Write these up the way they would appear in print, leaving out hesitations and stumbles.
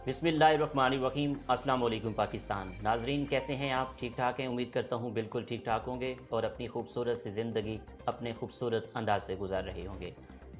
बिस्मिल्लाहिर्रहमानिर्रहीम। अस्सलाम वालेकुम पाकिस्तान। नाजरीन, कैसे हैं आप? ठीक ठाक हैं? उम्मीद करता हूँ बिल्कुल ठीक ठाक होंगे और अपनी खूबसूरत सी ज़िंदगी अपने खूबसूरत अंदाज से गुजार रहे होंगे।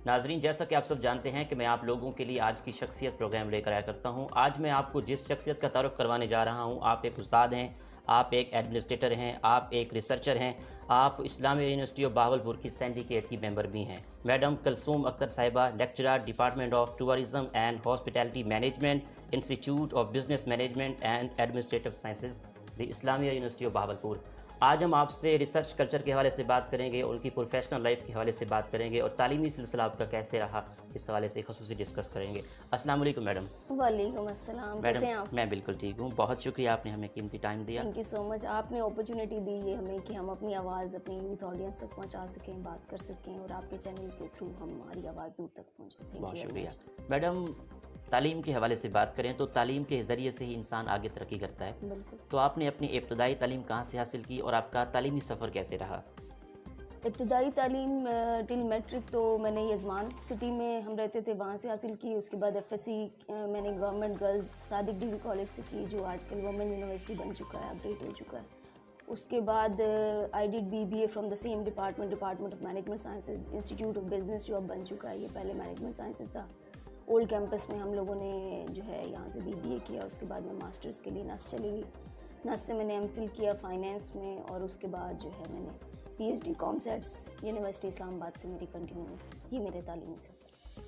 नाजरीन, जैसा कि आप सब जानते हैं कि मैं आप लोगों के लिए आज की शख्सियत प्रोग्राम लेकर आया करता हूँ। आज मैं आपको जिस शख्सियत का तारुफ़ करवाने जा रहा हूँ, आप एक उस्ताद हैं, आप एक एडमिनिस्ट्रेटर हैं, आप एक रिसर्चर हैं, आप इस्लामिया यूनिवर्सिटी ऑफ बहावलपुर की सिंडिकेट की मेंबर भी हैं। मैडम कलसूम अख्तर साहिबा, lecturer, department of tourism and hospitality management, institute of business management and administrative sciences, the Islamia university of Bahawalpur. आज हम आपसे रिसर्च कल्चर के हवाले से बात करेंगे, उनकी प्रोफेशनल लाइफ के हवाले से बात करेंगे और तालीमी सिलसिला आपका कैसे रहा, इस हवाले से ख़ुसूसी डिस्कस करेंगे। अस्सलाम वालेकुम मैडम। वालेकुम अस्सलाम। कैसे हैं आप? मैं बिल्कुल ठीक हूँ, बहुत शुक्रिया, आपने हमें कीमती टाइम दिया। Thank you so much. आपने अपॉर्चुनिटी दी है हमें कि हम अपनी आवाज़ अपनी यूथ ऑडियंस तक पहुंचा सकें, बात कर सकें और आपके चैनल के थ्रू हमारी आवाज़ दूर तक पहुंचे। बहुत शुक्रिया मैडम। तालीम के हवाले से बात करें तो तालीम के ज़रिए से ही इंसान आगे तरक्की करता है। बिल्कुल। तो आपने अपनी इब्तदाई तालीम कहाँ से हासिल की और आपका तालीमी सफ़र कैसे रहा? इब्तदाई तालीम टिल मैट्रिक तो मैंने यजमान सिटी में हम रहते थे वहाँ से हासिल की। उसके बाद एफएससी मैंने government girls Sadiq degree college से की, जो आजकल वुमेन यूनिवर्सिटी बन चुका है, अपडेट हो चुका है। उसके बाद I did BBA from the same department of management sciences, institute of business जो अब बन चुका है, ये पहले मैनेजमेंट साइंसेज था। ओल्ड कैंपस में हम लोगों ने जो है यहाँ से बीबीए किया। उसके बाद मैं मास्टर्स के लिए नस चली गई। नस से मैंने एमफिल किया फाइनेंस में और उसके बाद जो है मैंने पीएचडी कॉमसेट्स यूनिवर्सिटी इस्लामाबाद से मेरी कंटिन्यू हुई। ये मेरे तालीमी सफ़र।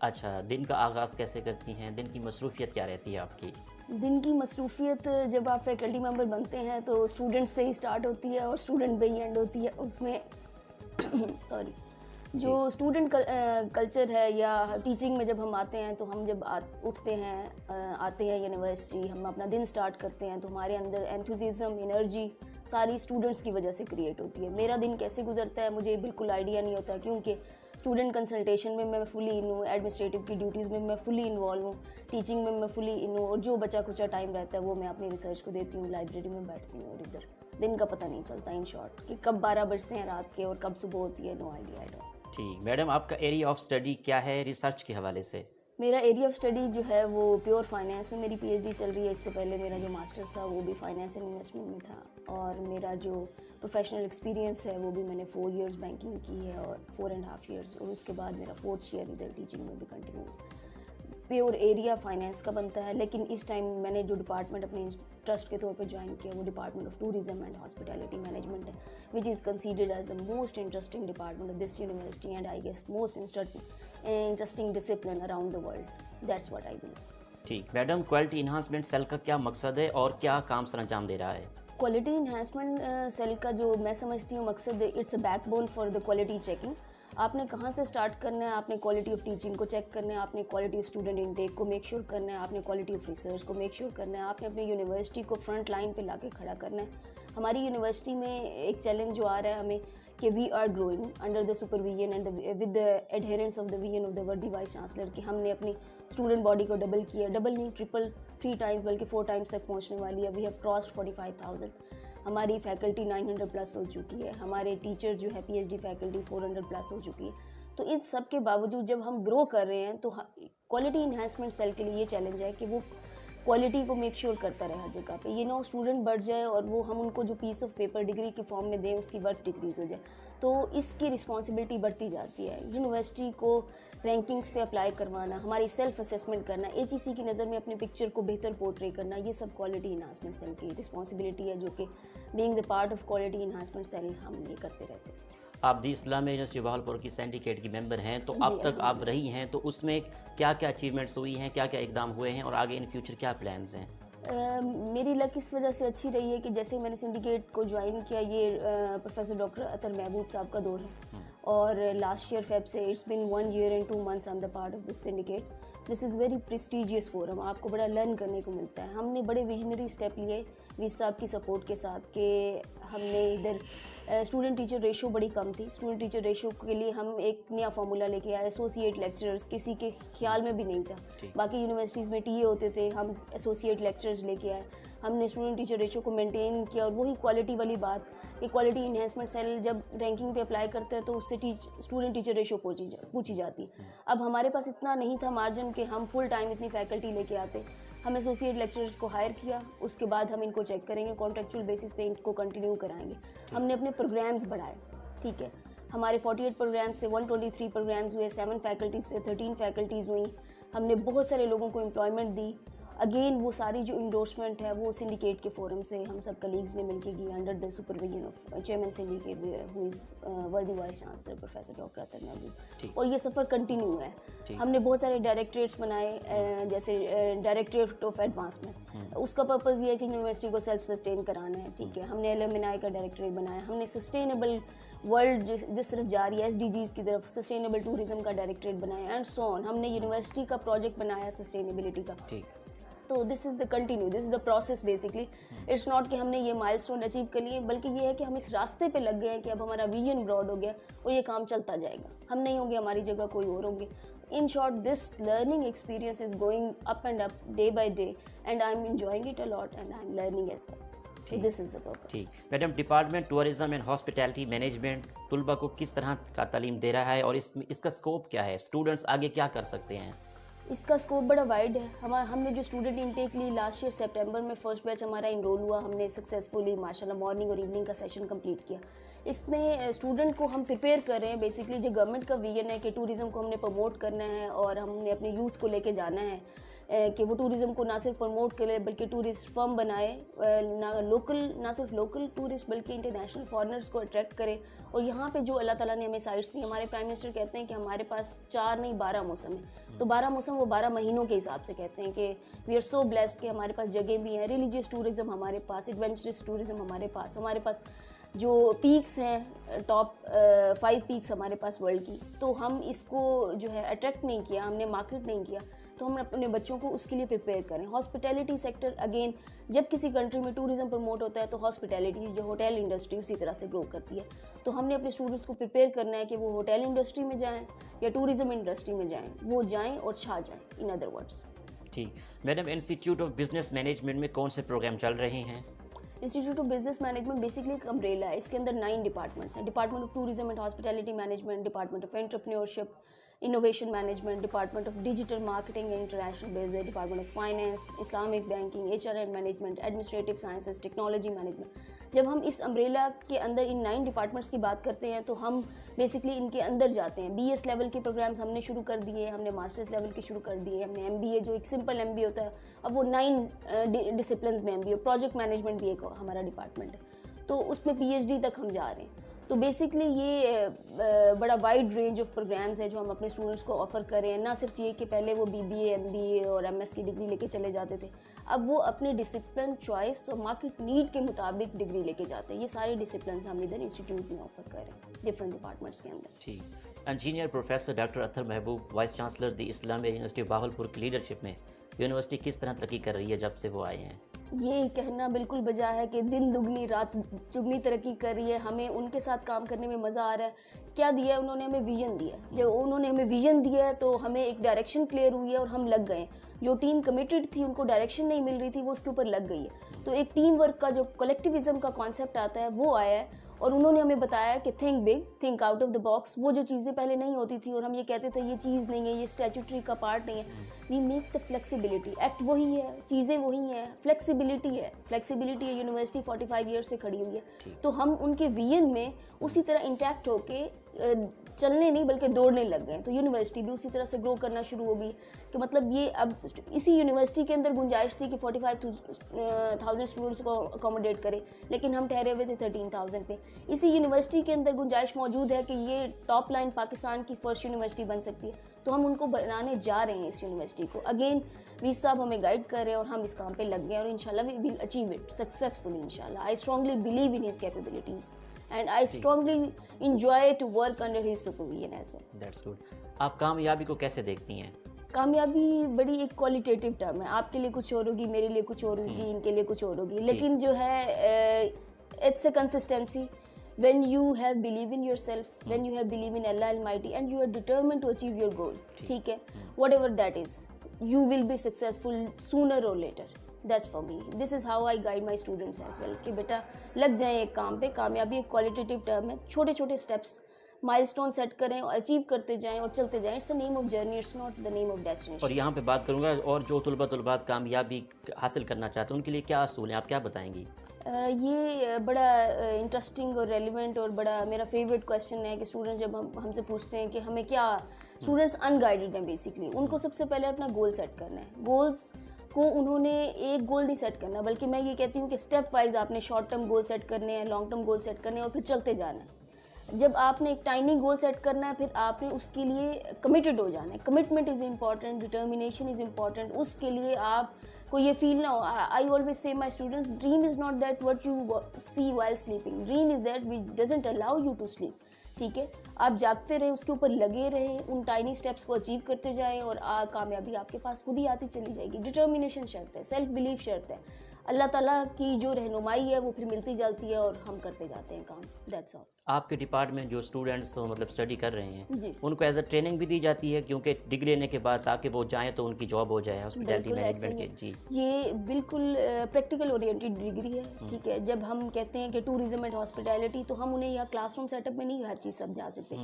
अच्छा, दिन का आगाज़ कैसे करती हैं? दिन की मसरूफ़ियत क्या रहती है आपकी? दिन की मसरूफ़ियत जब आप फैकल्टी मेंबर बनते हैं तो स्टूडेंट से ही स्टार्ट होती है और स्टूडेंट पे ही एंड होती है। उसमें सॉरी, जो स्टूडेंट कल्चर है या टीचिंग में जब हम आते हैं तो हम जब उठते हैं आते हैं यूनिवर्सिटी, हम अपना दिन स्टार्ट करते हैं तो हमारे अंदर एंथुसिज्म, एनर्जी सारी स्टूडेंट्स की वजह से क्रिएट होती है। मेरा दिन कैसे गुजरता है मुझे बिल्कुल आइडिया नहीं होता, क्योंकि स्टूडेंट कंसल्टेशन में मैं फुली इन हूँ, एडमिनिस्ट्रेटिव की ड्यूटीज़ में मैं फुली इन्वॉल्व हूँ, टीचिंग में मैं फुली इन हूँ और जो बचा कुचा टाइम रहता है वो मैं अपनी रिसर्च को देती हूँ, लाइब्रेरी में बैठती हूँ और इधर दिन का पता नहीं चलता। इन शॉर्ट कि कब 12 बजते हैं रात के और कब सुबह होती है, नो आइडिया एट ऑल। ठीक मैडम, आपका एरिया ऑफ स्टडी क्या है रिसर्च के हवाले से? मेरा एरिया ऑफ स्टडी जो है वो प्योर फाइनेंस में मेरी पीएचडी चल रही है। इससे पहले मेरा जो मास्टर्स था वो भी फाइनेंस एंड इन्वेस्टमेंट में था और मेरा जो प्रोफेशनल एक्सपीरियंस है वो भी मैंने 4 इयर्स बैंकिंग की है और 4.5 इयर्स, और उसके बाद मेरा 4th ईयर इधर टीचिंग में भी कंटिन्यू। प्योर एरिया फाइनेंस का बनता है, लेकिन इस टाइम मैंने जो डिपार्टमेंट अपने ट्रस्ट के तौर पे ज्वाइन किया वो department of tourism and hospitality management है, which is considered as the most interesting department of this university and I guess most interesting discipline around the world. That's what I believe. ठीक madam, quality enhancement cell का क्या मकसद है और क्या काम sir अंजाम दे रहा है? क्वालिटी इन्हांसमेंट सेल का जो मैं समझती हूँ मकसद, it's a backbone for the quality checking. आपने कहाँ से स्टार्ट करना है, आपने क्वालिटी ऑफ टीचिंग को चेक करना है, आपने क्वालिटी ऑफ स्टूडेंट इनटेक को मेक श्योर करना है, आपने क्वालिटी ऑफ रिसर्च को मेक श्योर करना है, आपने अपनी यूनिवर्सिटी को फ्रंट लाइन पे लाके खड़ा करना है। हमारी यूनिवर्सिटी में एक चैलेंज जो आ रहा है हमें कि we are growing under the supervision and with the adherence of the vision of the worthy vice chancellor कि हमने अपनी स्टूडेंट बॉडी को डबल किया, डबल नहीं ट्रिपल 3 टाइम्स बल्कि 4 टाइम्स तक पहुंचने वाली है। We have crossed 45,000। हमारी फैकल्टी 900 प्लस हो चुकी है, हमारे टीचर जो है पीएचडी फैकल्टी 400 प्लस हो चुकी है। तो इन सब के बावजूद जब हम ग्रो कर रहे हैं तो क्वालिटी इन्हांसमेंट सेल के लिए ये चैलेंज है कि वो क्वालिटी को मेक श्योर करता रहे हर जगह पे। ये ना स्टूडेंट बढ़ जाए और वो हम उनको जो पीस ऑफ पेपर डिग्री के फॉर्म में दें उसकी वर्थ डिक्रीज हो जाए, तो इसकी रिस्पॉन्सिबिलिटी बढ़ती जाती है। यूनिवर्सिटी को रैंकिंग्स पे अप्लाई करवाना, हमारी सेल्फ असेसमेंट करना, एचईसी की नज़र में अपने पिक्चर को बेहतर पोर्ट्रे करना, ये सब क्वालिटी इन्हांसमेंट सेल की रिस्पॉन्सिबिलिटी है, जो कि being the part of quality enhancement cell हम ये करते रहते हैं। आप दी इस्लामिया यूनिवर्सिटी बहावलपुर की सिंडिकेट की मेंबर हैं, तो अब तक आप रही हैं, तो उसमें क्या क्या अचीवमेंट्स हुई हैं, क्या क्या इकदाम हुए हैं और आगे इन फ्यूचर क्या प्लान्स हैं? मेरी लक इस वजह से अच्छी रही है कि जैसे मैंने सिंडिकेट को ज्वाइन किया, ये प्रोफेसर डॉक्टर अतर महबूब साहब का दौर है और लास्ट ईयर फेब से it's been 1 year and 2 months I am the part of this syndicate. This is very prestigious forum, आपको बड़ा लर्न करने को मिलता है। हमने बड़े विजनरी स्टेप लिए वीस साहब की सपोर्ट के साथ कि हमने इधर स्टूडेंट टीचर रेशो बड़ी कम थी। स्टूडेंट टीचर रेशो के लिए हम एक नया फार्मूला लेके आए, एसोसिएट लेक्चरर्स किसी के ख्याल में भी नहीं था। बाकी यूनिवर्सिटीज़ में टीए होते थे, हम एसोसिएट लेक्चरर्स लेके आए। हमने स्टूडेंट टीचर रेशो को मेंटेन किया, और वही क्वालिटी वाली बात कि क्वालिटी इन्हेंसमेंट सेल जब रैंकिंग पे अप्लाई करते हैं तो उससे स्टूडेंट टीचर रेशो पूछी जाती है। अब हमारे पास इतना नहीं था मार्जिन कि हम फुल टाइम इतनी फैकल्टी लेके आते। हम एसोसिएट लेक्चरर्स को हायर किया, उसके बाद हम इनको चेक करेंगे, कॉन्ट्रेक्चुअल बेसिस पे इनको कंटिन्यू कराएंगे। हमने अपने प्रोग्राम्स बढ़ाए, ठीक है। हमारे 48 प्रोग्राम से 123 प्रोग्राम्स हुए, 7 फैकल्टीज से 13 फैकल्टीज़ हुई। हमने बहुत सारे लोगों को एम्प्लॉयमेंट दी। अगेन वो सारी जो इंडोर्समेंट है वो सिंडिकेट के फोरम से हम सब कलीग्स ने मिलकर की, under the supervision of chairman syndicate who is वर्दी vice chancellor professor doctor Athar महबूब। और ये सफ़र कंटिन्यू है। हमने बहुत सारे डायरेक्टरेट्स बनाए, जैसे डायरेक्टरेट ऑफ एडवांसमेंट। उसका पर्पज़ ये है कि यूनिवर्सिटी को सेल्फ सस्टेन कराना है, ठीक है। हमने एलुमनाई का डायरेक्टरेट बनाया। हमने सस्टेनेबल वर्ल्ड जिस तरफ जा रही है SDGs की तरफ, सस्टेनेबल टूरिज्म का डायरेक्टरेट बनाया, एंड सो ऑन। हमने यूनिवर्सिटी का प्रोजेक्ट बनाया सस्टेनेबिलिटी का। तो this is the continue, this is the process basically. It's not कि हमने ये माइलस्टोन अचीव कर लिए, बल्कि ये है कि हम इस रास्ते पे लग गए हैं कि अब हमारा विजन ब्रॉड हो गया और ये काम चलता जाएगा। हम नहीं होंगे, हमारी जगह कोई और होंगे। In short, this learning experience is going up and up day by day, and I'm enjoying it a lot, and I'm learning as well. So this is the purpose. ठीक madam, department tourism and hospitality management तुलबा को किस तरह का तालीम दे रहा है, और इसका स्कोप क्या है? स्टूडेंट्स आगे क्या कर सकते हैं? इसका स्कोप बड़ा वाइड है। हमने जो स्टूडेंट इनटेक ली लास्ट ईयर सितंबर में, फर्स्ट बैच हमारा इनरोल हुआ। हमने सक्सेसफुली माशाल्लाह मॉर्निंग और इवनिंग का सेशन कंप्लीट किया। इसमें स्टूडेंट को हम प्रिपेयर कर रहे हैं। बेसिकली जो गवर्नमेंट का विजन है कि टूरिज़्म को हमने प्रमोट करना है, और हमने अपने यूथ को लेके जाना है कि वो टूरिज़्म को ना सिर्फ प्रमोट करे बल्कि टूरिस्ट फर्म बनाए, ना सिर्फ लोकल टूरिस्ट बल्कि इंटरनेशनल फॉरेनर्स को अट्रैक्ट करे। और यहाँ पे जो अल्लाह ताला ने हमें साइट्स दी, हमारे प्राइम मिनिस्टर कहते हैं कि हमारे पास 4 नहीं 12 मौसम है। तो 12 मौसम वो 12 महीनों के हिसाब से कहते हैं कि वी आर सो ब्लेस्ड कि हमारे पास जगह भी हैं, रिलीजियस टूरिज़म हमारे पास, एडवेंचरस टूरिज़म हमारे पास जो पीक्स हैं, टॉप 5 पीक्स हमारे पास वर्ल्ड की। तो हम इसको जो है अट्रैक्ट नहीं किया, हमने मार्केट नहीं किया, तो हम अपने बच्चों को उसके लिए प्रिपेयर करें। हॉस्पिटैलिटी सेक्टर, अगेन जब किसी कंट्री में टूरिज़्म प्रमोट होता है तो हॉस्पिटैलिटी जो होटल इंडस्ट्री उसी तरह से ग्रो करती है। तो हमने अपने स्टूडेंट्स को प्रिपेयर करना है कि वो होटल इंडस्ट्री में जाएँ या टूरिज़्म इंडस्ट्री में जाएँ, वो जाएँ और छा जाएँ, इन अदर वर्ड्स। ठीक madam, institute of business management में कौन से प्रोग्राम चल रहे हैं? Institute of business management basically एक अम्ब्रेला है। इसके अंदर 9 डिपार्टमेंट्स हैं। Department of tourism and hospitality management, department of entrepreneurship, innovation management, department of digital marketing and international business, department of finance, Islamic banking, HR and management, administrative sciences, technology management. जब हम इस umbrella के अंदर इन 9 departments की बात करते हैं तो हम बेसिकली इनके अंदर जाते हैं। BS लेवल के प्रोग्राम्स हमने शुरू कर दिए, हमने मास्टर्स लेवल के शुरू कर दिए, हमने MBA जो एक सिंपल MBA होता है, अब वो 9 डिसिप्लिन में MBA, प्रोजेक्ट मैनेजमेंट भी एक हमारा डिपार्टमेंट है, तो उसमें PhD तक हम जा रहे हैं। तो बेसिकली ये बड़ा वाइड रेंज ऑफ प्रोग्राम्स है जो हम अपने स्टूडेंट्स को ऑफ़र कर रहे हैं। ना सिर्फ ये कि पहले वो BBA, MBA और MS की डिग्री लेके चले जाते थे, अब वो अपने डिसिप्लिन, चॉइस और मार्केट नीड के मुताबिक डिग्री लेके जाते हैं। ये सारे डिसिप्लिन हम इधर इंस्टीट्यूट में ऑफ़र कर रहे हैं डिफरेंट डिपार्टमेंट्स के अंदर। ठीक। Engineer professor doctor Athar Mahboob, vice chancellor the Islamia university Bahawalpur की लीडरशिप में यूनिवर्सिटी किस तरह तरक्की कर रही है जब से वो आए हैं? ये कहना बिल्कुल बजा है कि दिन दुगनी रात चुगनी तरक्की कर रही है। हमें उनके साथ काम करने में मज़ा आ रहा है। क्या दिया है उन्होंने? हमें विजन दिया है। जब उन्होंने हमें विजन दिया है तो हमें एक डायरेक्शन क्लियर हुई है और हम लग गए। जो टीम कमिटेड थी, उनको डायरेक्शन नहीं मिल रही थी, वो उसके ऊपर लग गई है। तो एक टीम वर्क का जो कलेक्टिविज्म का कॉन्सेप्ट आता है वो आया है, और उन्होंने हमें बताया कि think big, think out of the box. वो जो चीज़ें पहले नहीं होती थी और हम ये कहते थे ये चीज़ नहीं है, ये स्टैट्यूटरी का पार्ट नहीं है, we make the flexibility. Act वही है, चीज़ें वही हैं, फ्लेक्सिबिलिटी है। फ्लेक्सिबिलिटी है, यूनिवर्सिटी 45 ईयर से खड़ी हुई है। तो हम उनके विजन में उसी तरह इंटैक्ट होके चलने नहीं बल्कि दौड़ने लग गए। तो यूनिवर्सिटी भी उसी तरह से ग्रो करना शुरू हो गई कि मतलब ये अब इसी यूनिवर्सिटी के अंदर गुंजाइश थी कि 45,000 स्टूडेंट्स को अकोमोडेट करे, लेकिन हम ठहरे हुए थे 13,000 पे। इसी यूनिवर्सिटी के अंदर गुंजाइश मौजूद है कि ये टॉप लाइन पाकिस्तान की फर्स्ट यूनिवर्सिटी बन सकती है, तो हम उनको बनाने जा रहे हैं इस यूनिवर्सिटी को। अगेन वीस साहब हमें गाइड कर रहे हैं और हम इस काम पे लग गए और इंशाल्लाह we will achieve it successfully इंशाल्लाह। I strongly believe in his capabilities and I strongly enjoy to work under his supervision as well. That's good. आप कामयाबी को कैसे देखती हैं? कामयाबी बड़ी एक क्वालिटेटिव टर्म है। आपके लिए कुछ और होगी, मेरे लिए कुछ और होगी, इनके लिए कुछ और होगी, लेकिन जो है it's a consistency. when you have believe in yourself, when you have believe in Allah Almighty and you are determined to achieve your goal, ठीक है, whatever that is, you will be successful sooner or later. That's for me. This is how I guide my students as well कि बेटा लग जाए एक काम पे, कामयाबी एक क्वालिटेटिव टर्म है, छोटे छोटे स्टेप्स माइलस्टोन सेट करें और अचीव करते जाएं और चलते जाएं. It's the name of journey, it's not the name of destination. और यहाँ पे बात करूँगा, और जो तलबात कामयाबी हासिल करना चाहते हैं उनके लिए क्या असूल हैं, आप क्या बताएंगी? ये बड़ा इंटरेस्टिंग और रेलिवेंट और बड़ा मेरा फेवरेट क्वेश्चन है कि स्टूडेंट्स जब हमसे पूछते हैं कि हमें क्या, स्टूडेंट्स अनगाइडेड हैं बेसिकली, उनको सबसे पहले अपना गोल सेट करना है. गोल्स को उन्होंने एक गोल नहीं सेट करना, बल्कि मैं ये कहती हूँ कि स्टेप वाइज आपने शॉर्ट टर्म गोल सेट करने हैं, लॉन्ग टर्म गोल सेट करने हैं और फिर चलते जाना है. जब आपने एक टाइनी गोल सेट करना है, फिर आपने उसके लिए कमिटेड हो जाना है. Commitment is important, determination is important. उसके लिए आप को ये फील ना हो. I always say my students, dream is not that what you see while sleeping, dream is that which doesn't allow you to sleep. ठीक है, आप जागते रहे, उसके ऊपर लगे रहे, उन टाइनी स्टेप्स को अचीव करते जाएं और कामयाबी आपके पास खुद ही आती चली जाएगी. डिटर्मिनेशन शर्त है, सेल्फ बिलीफ शर्त है, अल्लाह ताला की जो रहनुमाई है वो फिर मिलती जाती है और हम करते जाते हैं काम. That's all. आपके डिपार्टमेंट जो स्टूडेंट्स मतलब स्टडी कर रहे हैं जी, उनको एज अ ट्रेनिंग भी दी जाती है, क्योंकि डिग्री लेने के बाद ताकि वो जाएं तो उनकी जॉब हो जाए हॉस्पिटैलिटी मैनेजमेंट के? जी, ये बिल्कुल प्रैक्टिकल ओरिएंटेड डिग्री है. ठीक है, जब हम कहते हैं कि टूरिज्म एंड हॉस्पिटैलिटी, तो हम उन्हें यहाँ क्लासरूम सेटअप में नहीं हर चीज़ समझा सकते.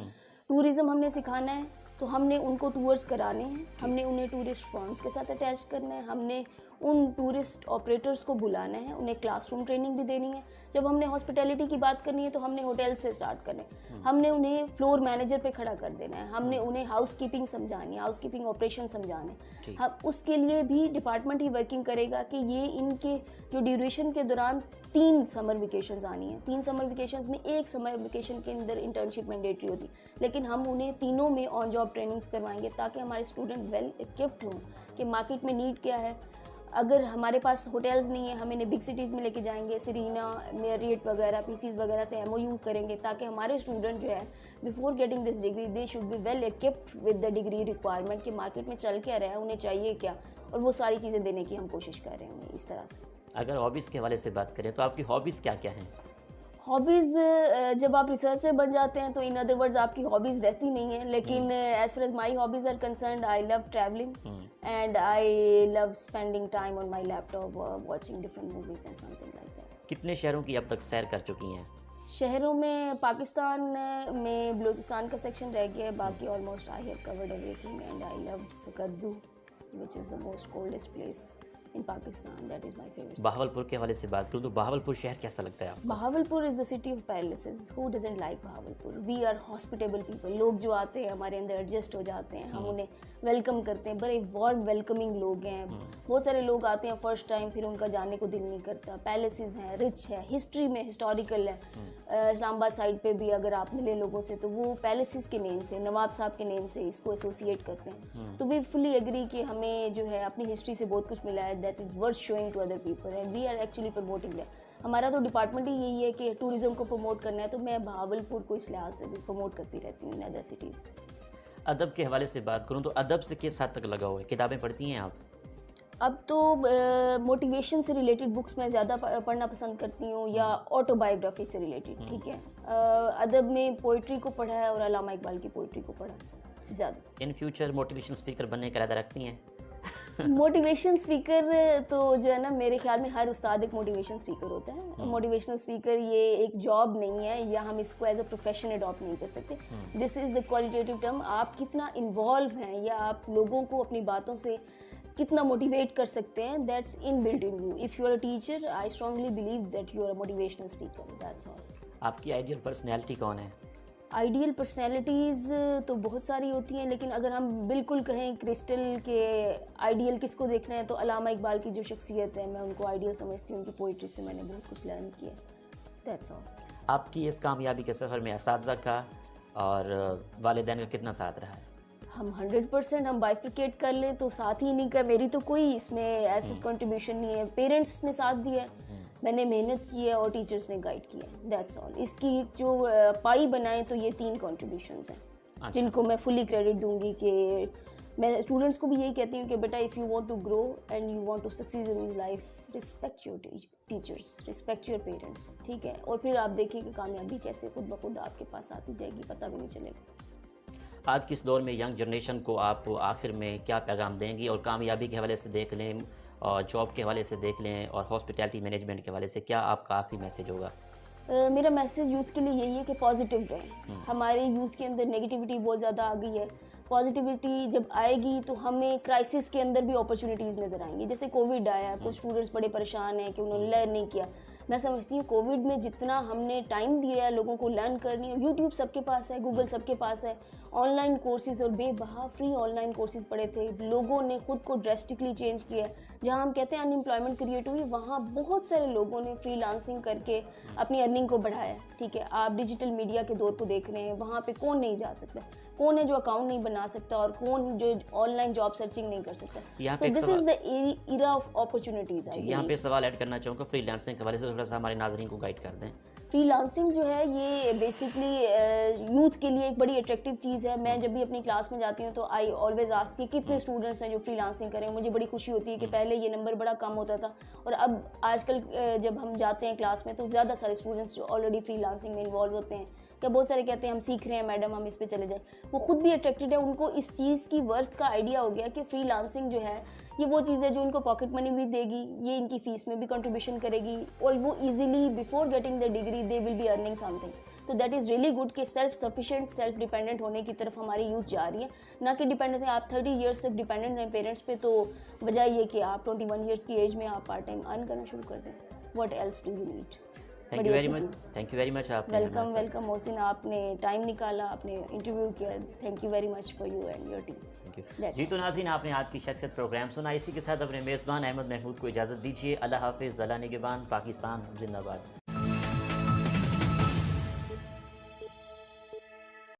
टूरिज्म हमने सिखाना है तो हमने उनको टूर्स कराने हैं, हमने उन्हें टूरिस्ट फॉर्म्स के साथ अटैच करना है, हमने उन टूरिस्ट ऑपरेटर्स को बुलाना है, उन्हें क्लासरूम ट्रेनिंग भी देनी है. जब हमने हॉस्पिटैलिटी की बात करनी है तो हमने होटल से स्टार्ट करना है, हमने उन्हें फ्लोर मैनेजर पे खड़ा कर देना है, हमने उन्हें हाउस कीपिंग समझानी है, हाउस कीपिंग ऑपरेशन समझाने हैं. हम उसके लिए भी डिपार्टमेंट ही वर्किंग करेगा कि ये इनके जो ड्यूरेशन के दौरान 3 समर वेकेशंस आनी है. 3 समर वेकेशंस में एक समर वेकेशन के अंदर इंटर्नशिप मैंडेटरी होती, लेकिन हम उन्हें तीनों में ऑन जॉब ट्रेनिंग्स करवाएंगे ताकि हमारे स्टूडेंट वेल इक्विप्ड हों कि मार्केट में नीड क्या है. अगर हमारे पास होटल्स नहीं है, हम इन्हें बिग सिटीज़ में लेके जाएंगे, सीरीना, मेरियट वगैरह, पीसीज वगैरह से MOU करेंगे ताकि हमारे स्टूडेंट जो है before getting this degree they should be well equipped with the degree requirement कि मार्केट में चल क्या रहा है, उन्हें चाहिए क्या, और वो सारी चीज़ें देने की हम कोशिश कर रहे हैं इस तरह से. अगर हॉबीज़ के हवाले से बात करें तो आपकी हॉबीज़ क्या क्या हैं? हॉबीज़ जब आप रिसर्चर बन जाते हैं तो इन अदर वर्ड्स आपकी हॉबीज़ रहती नहीं है, लेकिन as far as my hobbies are concerned, I love travelling and I love spending time on my laptop watching different movies and something like that. कितने शहरों की अब तक सैर कर चुकी हैं? शहरों में पाकिस्तान में बलूचिस्तान का सेक्शन रह गया है, बाकी almost I have covered everything and I love Skardu which is the most coldest place in Pakistan. That is my favorite. Bahawalpur के हवाले से बात करूँ तो बहावलपुर शहर कैसा लगता है आपको? Bahawalpur is the city of palaces. Who doesn't like Bahawalpur? We are hospitable people. लोग जो आते हैं हमारे अंदर एडजस्ट हो जाते हैं, हम उन्हें वेलकम करते हैं, बड़े वार्म वेलकमिंग लोग हैं. बहुत सारे लोग आते हैं फर्स्ट टाइम, फिर उनका जाने को दिल नहीं करता. पैलेसेस हैं, रिच है, हिस्ट्री में हिस्टोरिकल है. इस्लामाबाद साइड पे भी अगर आप मिले लोगों से तो वो पैलेसेस के नेम से, नवाब साहब के नेम से इसको एसोसिएट करते हैं. तो वी फुली एग्री कि हमें जो है अपनी हिस्ट्री से बहुत कुछ मिला है, that is worth showing to other people and we are actually promoting that. हमारा तो डिपार्टमेंट ही यही है कि टूरिज्म को प्रमोट करना है, तो मैं बहावलपुर को इस लिहाज से भी प्रमोट करती रहती हूँ इन अदर सिटीज़. अदब के हवाले से बात करूँ तो अदब से किस हद तक लगा हुआ है? किताबें पढ़ती हैं आप? अब तो मोटिवेशन से रिलेटेड बुक्स मैं ज़्यादा पढ़ना पसंद करती हूँ या ऑटोबायोग्राफी से रिलेटेड. ठीक है, अदब में पोइट्री को पढ़ा है और अल्लामा इकबाल की पोइट्री को पढ़ा ज़्यादा. इन फ्यूचर मोटिवेशन स्पीकर बनने का इरादा रखती हैं? मोटिवेशन स्पीकर तो जो है ना, मेरे ख्याल में हर उस्ताद एक मोटिवेशन स्पीकर होता है. मोटिवेशनल स्पीकर ये एक जॉब नहीं है या हम इसको एज अ प्रोफेशन अडॉप्ट नहीं कर सकते. This is the qualitative term. आप कितना इन्वॉल्व हैं या आप लोगों को अपनी बातों से कितना मोटिवेट कर सकते हैं, that's inbuilt in you. If you are a teacher, I strongly believe that you are a motivational speaker. That's all. आपकी आइडियल पर्सनैलिटी कौन है? आइडियल पर्सनैलिटीज़ तो बहुत सारी होती हैं, लेकिन अगर हम बिल्कुल कहें क्रिस्टल के आइडियल किसको देखना है तो अल्लामा इकबाल की जो शख्सियत है मैं उनको आइडियल समझती हूँ. उनकी पोइट्री से मैंने बहुत कुछ लर्न किया. That's all. आपकी इस कामयाबी के सफ़र में असातिज़ा का और वालिदैन का कितना साथ रहा है? हम 100% हम बाइफिकेट कर लें तो साथ ही नहीं का, मेरी तो कोई इसमें ऐसा कंट्रीब्यूशन नहीं है. पेरेंट्स ने साथ दिया है, मैंने मेहनत की है और टीचर्स ने गाइड किया. That's all. इसकी जो पाई बनाए तो ये 3 कंट्रीब्यूशंस हैं. अच्छा. जिनको मैं फुली क्रेडिट दूंगी कि मैं स्टूडेंट्स को भी यही कहती हूँ कि बेटा if you want to grow and you want to succeed in life, respect your teachers, respect your parents, ठीक है। और फिर आप देखिए कि कामयाबी कैसे खुद ब खुद आपके पास आती जाएगी, पता भी नहीं चलेगा। आज किस दौर में यंग जनरेशन को आप आखिर में क्या पैगाम देंगी, और कामयाबी के हवाले से देख लें और जॉब के हवाले से देख लें और हॉस्पिटैलिटी मैनेजमेंट के हवाले से, क्या आपका आखिरी मैसेज होगा? मेरा मैसेज यूथ के लिए यही है कि पॉजिटिव रहें। हमारे यूथ के अंदर नेगेटिविटी बहुत ज़्यादा आ गई है। पॉजिटिविटी जब आएगी तो हमें क्राइसिस के अंदर भी अपॉर्चुनिटीज़ नज़र आएंगी। जैसे कोविड आया, कुछ स्टूडेंट्स बड़े परेशान हैं कि उन्होंने लर्न नहीं किया। मैं समझती हूँ कोविड में जितना हमने टाइम दिया है लोगों को लर्न करनी है, यूट्यूब सबके पास है, गूगल सबके पास है, ऑनलाइन कोर्सेज और बेबहा फ्री ऑनलाइन कोर्सेज पढ़े थे। लोगों ने खुद को ड्रेस्टिकली चेंज किया है। जहाँ हम कहते हैं अनएम्प्लॉयमेंट क्रिएट हुई, वहाँ बहुत सारे लोगों ने फ्रीलांसिंग करके अपनी अर्निंग को बढ़ाया, ठीक है। आप डिजिटल मीडिया के दौर को देख रहे हैं, वहाँ पे कौन नहीं जा सकता, कौन है जो अकाउंट नहीं बना सकता और कौन जो ऑनलाइन जॉब सर्चिंग नहीं कर सकता। तो this is the era of opportunities. यहाँ पे सवाल ऐड करना चाहूँगा फ्रीलांसिंग के हवाले से, थोड़ा सा हमारे नाज़रीन को गाइड कर दें। फ्रीलांसिंग जो है ये बेसिकली यूथ के लिए एक बड़ी अट्रैक्टिव चीज़ है। मैं जब भी अपनी क्लास में जाती हूँ तो आई ऑलवेज आस्क कि कितने स्टूडेंट्स हैं जो फ्रीलांसिंग करें। मुझे बड़ी खुशी होती है कि पहले ये नंबर बड़ा कम होता था और अब आजकल जब हम जाते हैं क्लास में तो ज़्यादा सारे स्टूडेंट्स जो ऑलरेडी फ्रीलांसिंग में इन्वॉल्व होते हैं, क्या बहुत सारे कहते हैं हम सीख रहे हैं मैडम, हम इस पे चले जाए। वो खुद भी अट्रैक्टेड है, उनको इस चीज़ की वर्थ का आइडिया हो गया कि फ्रीलांसिंग जो है ये वो चीज़ है जो इनको पॉकेट मनी भी देगी, ये इनकी फीस में भी कंट्रीब्यूशन करेगी और वो easily before getting the degree they will be earning something. तो दैट इज़ रियली गुड कि सेल्फ सफिशिएंट, सेल्फ डिपेंडेंट होने की तरफ हमारी यूथ जा रही है, ना कि डिपेंडेंट है। आप 30 ईयर्स तक डिपेंडेंट हैं पेरेंट्स पे, तो वजह ये कि आप 21 ईयर्स की एज में आप पार्ट टाइम अर्न करना शुरू कर दें। What else do you need? Thank you very much, thank you very much. आप वेलकम मोहसिन, आपने टाइम निकाला, आपने इंटरव्यू किया। Thank you very much for you and your team. Thank you ji. तो नाज़रीन, आपने आज की शख्सियत प्रोग्राम सुना। इसी के साथ अपने मेज़बान अहमद महमूद को इजाज़त दीजिए। अल्लाह हाफिज़। ज़ला निगहबान, पाकिस्तान जिंदाबाद।